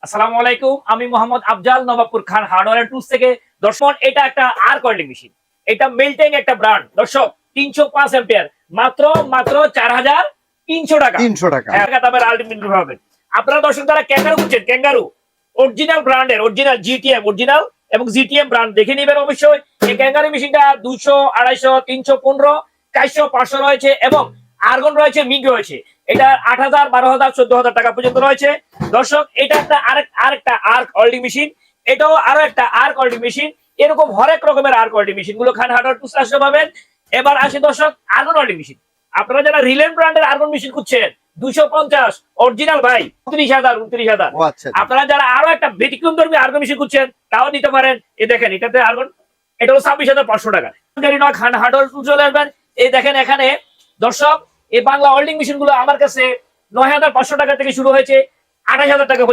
আসসালামু আলাইকুম, আমি মোহাম্মদ আফজাল, নবাবপুর খান হার্ডওয়্যার টুলস থেকে। দর্শক, এটা একটা আর কোয়ালিটি মেশিন, এটা মেলটেং একটা ব্র্যান্ড। দর্শক, 305 অ্যাম্পিয়ার, মাত্র মাত্র 4300 টাকা। 300 টাকা। দামের আলটিমেট পাবেন আপনারা। দর্শক, যারা ক্যাঙ্গারু খুঁজছেন, ক্যাঙ্গারু অরিজিনাল ব্র্যান্ডের, অরিজিনাল জিটিএম, অরিজিনাল এবং জিটিএম ব্র্যান্ড দেখে নেবেন অবশ্যই। এই ক্যাঙ্গারু মেশিনটা 200, 250, 315, 400, 500 রয়েছে এবং আর্গন রয়েছে, মিগ রয়েছে। এটা 8000, 12000, 14000 টাকা পর্যন্ত রয়েছে। দর্শক, এটা একটা আরেকটা আর্ক ওয়েল্ডিং মেশিন, এটাও আরো একটা আর্ক ওয়েল্ডিং মেশিন। এরকম হরেক রকমের আর্ক ওয়েল্ডিং মেশিন গুলো খান হার্ডওয়্যার টুলস আসতে পাবেন। এবার আসি দর্শক, আর্গন ওয়েল্ডিং মেশিন। আপনারা যারা রিলেন্ট ব্র্যান্ডের আর্গন মেশিন খুঁজছেন, 250 অরিজিনাল ভাই, 29,000, 29,000। আপনারা যারা আরো একটা ব্যতিক্রম ধর্মী আর্গন মেশিন খুঁজছেন, তাও নিতে পারেন। এই দেখেন, এটাতে আর্গন, এটা হলো 26,500 টাকা। খান হার্ডওয়্যার টুলস চলে আসবেন। এই দেখেন এখানে দর্শক, এই বাংলা ওয়েল্ডিং মেশিন গুলো আমার কাছে 9,500 টাকা থেকে শুরু হয়েছে, 28,000 টাকা।